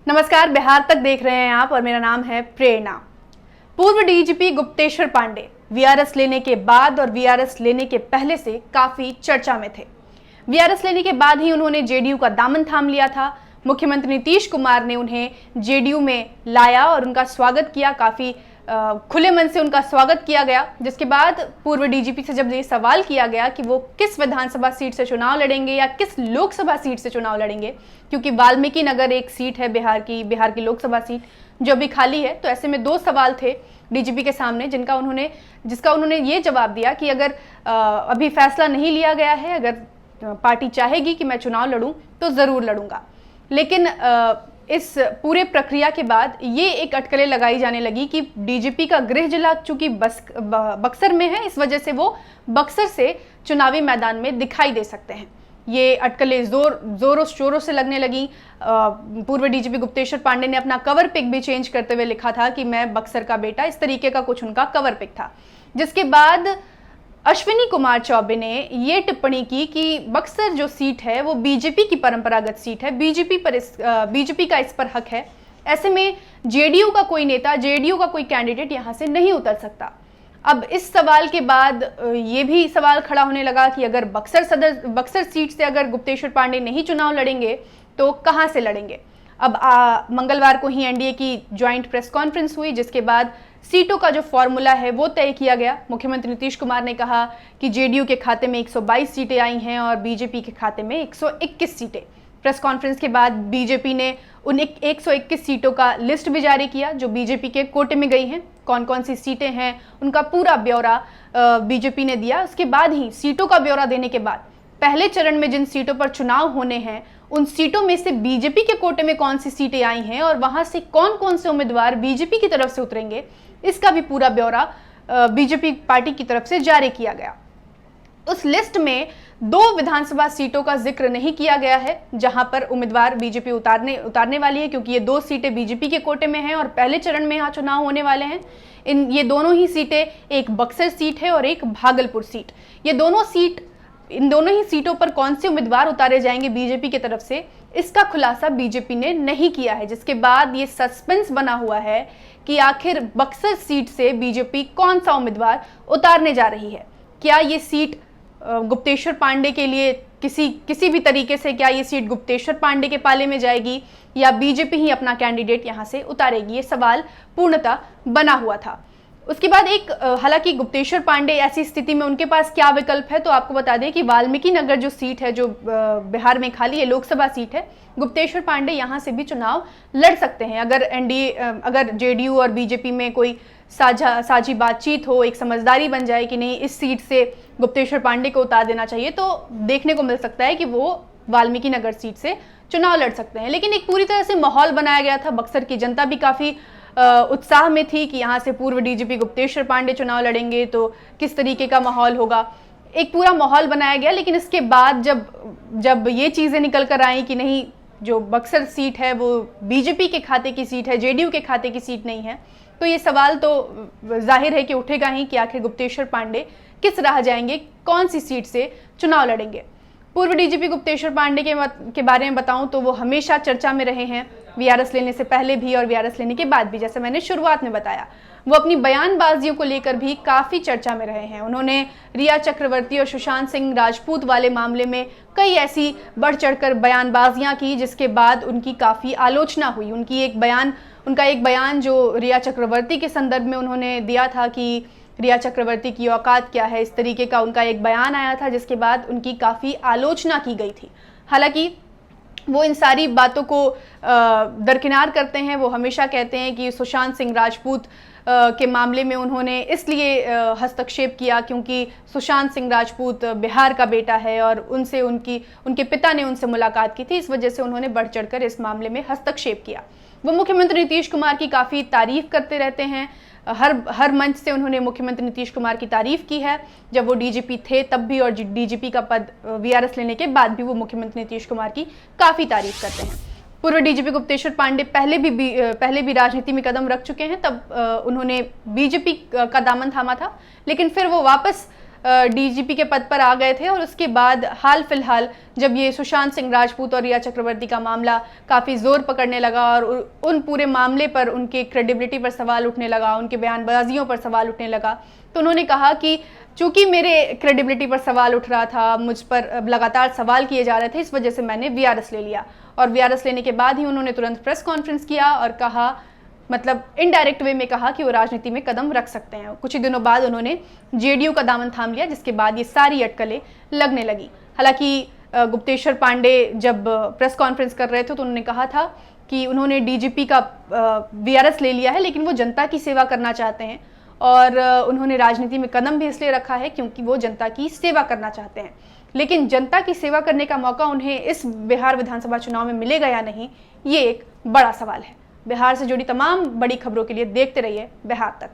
नमस्कार, बिहार तक देख रहे हैं आप और मेरा नाम है प्रेरणा। पूर्व डीजीपी गुप्तेश्वर पांडे वीआरएस लेने के बाद और वीआरएस लेने के पहले से काफी चर्चा में थे। वीआरएस लेने के बाद ही उन्होंने जेडीयू का दामन थाम लिया था। मुख्यमंत्री नीतीश कुमार ने उन्हें जेडीयू में लाया और उनका स्वागत किया, काफी खुले मन से उनका स्वागत किया गया। जिसके बाद पूर्व डीजीपी से जब ये सवाल किया गया कि वो किस विधानसभा सीट से चुनाव लड़ेंगे या किस लोकसभा सीट से चुनाव लड़ेंगे, क्योंकि वाल्मीकि नगर एक सीट है बिहार की लोकसभा सीट जो अभी खाली है, तो ऐसे में दो सवाल थे डीजीपी के सामने जिसका उन्होंने ये जवाब दिया कि अगर अभी फैसला नहीं लिया गया है, अगर पार्टी चाहेगी कि मैं चुनाव लड़ूं तो जरूर लड़ूंगा। लेकिन इस पूरे प्रक्रिया के बाद ये एक अटकलें लगाई जाने लगी कि डीजीपी का गृह जिला चूंकि बक्सर में है, इस वजह से वो बक्सर से चुनावी मैदान में दिखाई दे सकते हैं। ये अटकलें जोरों शोरों से लगने लगी। पूर्व डीजीपी गुप्तेश्वर पांडे ने अपना कवर पिक भी चेंज करते हुए लिखा था कि मैं बक्सर का बेटा, इस तरीके का कुछ उनका कवर पिक था। जिसके बाद अश्विनी कुमार चौबे ने ये टिप्पणी की कि बक्सर जो सीट है वो बीजेपी की परंपरागत सीट है, बीजेपी का इस पर हक है। ऐसे में जेडीयू का कोई नेता, जेडीयू का कोई कैंडिडेट यहां से नहीं उतर सकता। अब इस सवाल के बाद ये भी सवाल खड़ा होने लगा कि अगर बक्सर सीट से अगर गुप्तेश्वर पांडे नहीं चुनाव लड़ेंगे तो कहां से लड़ेंगे। अब मंगलवार को ही एनडीए की ज्वाइंट प्रेस कॉन्फ्रेंस हुई, जिसके बाद सीटों का जो फॉर्मूला है वो तय किया गया। मुख्यमंत्री नीतीश कुमार ने कहा कि जेडीयू के खाते में 122 सीटें आई हैं और बीजेपी के खाते में 121 सीटें। प्रेस कॉन्फ्रेंस के बाद बीजेपी ने उन 121 सीटों का लिस्ट भी जारी किया जो बीजेपी के कोटे में गई हैं। कौन कौन सी सीटें हैं उनका पूरा ब्यौरा बीजेपी ने दिया। उसके बाद ही सीटों का ब्यौरा देने के बाद पहले चरण में जिन सीटों पर चुनाव होने हैं उन सीटों में से बीजेपी के कोटे में कौन सी सीटें आई हैं और वहां से कौन कौन से उम्मीदवार बीजेपी की तरफ से उतरेंगे, इसका भी पूरा ब्यौरा बीजेपी पार्टी की तरफ से जारी किया गया। उस लिस्ट में 2 विधानसभा सीटों का जिक्र नहीं किया गया है जहां पर उम्मीदवार बीजेपी उतारने वाली है, क्योंकि ये 2 सीटें बीजेपी के कोटे में हैं और पहले चरण में यहाँ चुनाव होने वाले हैं। ये दोनों ही सीटें, एक बक्सर सीट है और एक भागलपुर सीट। इन दोनों ही सीटों पर कौन से उम्मीदवार उतारे जाएंगे बीजेपी की तरफ से, इसका खुलासा बीजेपी ने नहीं किया है। जिसके बाद ये सस्पेंस बना हुआ है कि आखिर बक्सर सीट से बीजेपी कौन सा उम्मीदवार उतारने जा रही है। क्या ये सीट गुप्तेश्वर पांडे के लिए किसी भी तरीके से, क्या ये सीट गुप्तेश्वर पांडे के पाले में जाएगी या बीजेपी ही अपना कैंडिडेट यहां से उतारेगी, ये सवाल पूर्णतः बना हुआ था। उसके बाद हालांकि गुप्तेश्वर पांडे ऐसी स्थिति में उनके पास क्या विकल्प है, तो आपको बता दें कि वाल्मीकि नगर जो सीट है, जो बिहार में खाली है, लोकसभा सीट है, गुप्तेश्वर पांडे यहां से भी चुनाव लड़ सकते हैं। अगर जेडीयू और बीजेपी में कोई साझी बातचीत हो, एक समझदारी बन जाए कि नहीं इस सीट से गुप्तेश्वर पांडे को उतार देना चाहिए, तो देखने को मिल सकता है कि वो वाल्मीकि नगर सीट से चुनाव लड़ सकते हैं। लेकिन एक पूरी तरह से माहौल बनाया गया था। बक्सर की जनता भी काफी उत्साह में थी कि यहाँ से पूर्व डीजीपी गुप्तेश्वर पांडे चुनाव लड़ेंगे तो किस तरीके का माहौल होगा। एक पूरा माहौल बनाया गया। लेकिन इसके बाद जब ये चीजें निकल कर आई कि नहीं, जो बक्सर सीट है वो बीजेपी के खाते की सीट है, जेडीयू के खाते की सीट नहीं है, तो ये सवाल तो जाहिर है कि उठेगा ही कि आखिर गुप्तेश्वर पांडे किस राह जाएंगे, कौन सी सीट से चुनाव लड़ेंगे। पूर्व डीजीपी गुप्तेश्वर पांडे के बारे में बताऊं तो वो हमेशा चर्चा में रहे हैं, वीआरएस लेने से पहले भी और वीआरएस लेने के बाद भी। जैसे मैंने शुरुआत में बताया, वो अपनी बयानबाजियों को लेकर भी काफी चर्चा में रहे हैं। उन्होंने रिया चक्रवर्ती और सुशांत सिंह राजपूत वाले मामले में कई ऐसी बढ़ चढ़कर बयानबाजियां की जिसके बाद उनकी काफी आलोचना हुई। उनका एक बयान जो रिया चक्रवर्ती के संदर्भ में उन्होंने दिया था कि रिया चक्रवर्ती की औकात क्या है, इस तरीके का उनका एक बयान आया था, जिसके बाद उनकी काफ़ी आलोचना की गई थी। हालांकि वो इन सारी बातों को दरकिनार करते हैं। वो हमेशा कहते हैं कि सुशांत सिंह राजपूत के मामले में उन्होंने इसलिए हस्तक्षेप किया क्योंकि सुशांत सिंह राजपूत बिहार का बेटा है और उनके पिता ने उनसे मुलाकात की थी, इस वजह से उन्होंने बढ़ चढ़कर इस मामले में हस्तक्षेप किया। वो मुख्यमंत्री नीतीश कुमार की काफ़ी तारीफ करते रहते हैं। हर मंच से उन्होंने मुख्यमंत्री नीतीश कुमार की तारीफ की है। जब वो डीजीपी थे तब भी और डीजीपी का पद वीआरएस लेने के बाद भी वो मुख्यमंत्री नीतीश कुमार की काफ़ी तारीफ करते हैं। पूर्व डीजीपी गुप्तेश्वर पांडे पहले भी राजनीति में कदम रख चुके हैं। तब उन्होंने बीजेपी का दामन थामा था, लेकिन फिर वो वापस डीजीपी के पद पर आ गए थे और उसके बाद हाल फिलहाल जब ये सुशांत सिंह राजपूत और रिया चक्रवर्ती का मामला काफ़ी जोर पकड़ने लगा और उन पूरे मामले पर उनके क्रेडिबिलिटी पर सवाल उठने लगा, उनके बयानबाजियों पर सवाल उठने लगा, तो उन्होंने कहा कि चूंकि मेरे क्रेडिबिलिटी पर सवाल उठ रहा था, मुझ पर लगातार सवाल किए जा रहे थे, इस वजह से मैंने वीआरएस ले लिया। और वीआरएस लेने के बाद ही उन्होंने तुरंत प्रेस कॉन्फ्रेंस किया और कहा, मतलब इनडायरेक्ट वे में कहा कि वो राजनीति में कदम रख सकते हैं। कुछ ही दिनों बाद उन्होंने जेडीयू का दामन थाम लिया, जिसके बाद ये सारी अटकलें लगने लगी। हालांकि गुप्तेश्वर पांडे जब प्रेस कॉन्फ्रेंस कर रहे थे तो उन्होंने कहा था कि उन्होंने डीजीपी का वीआरएस ले लिया है, लेकिन वो जनता की सेवा करना चाहते हैं और उन्होंने राजनीति में कदम भी इसलिए रखा है क्योंकि वो जनता की सेवा करना चाहते हैं। लेकिन जनता की सेवा करने का मौका उन्हें इस बिहार विधानसभा चुनाव में मिलेगा या नहीं, ये एक बड़ा सवाल है। बिहार से जुड़ी तमाम बड़ी खबरों के लिए देखते रहिए बिहार तक।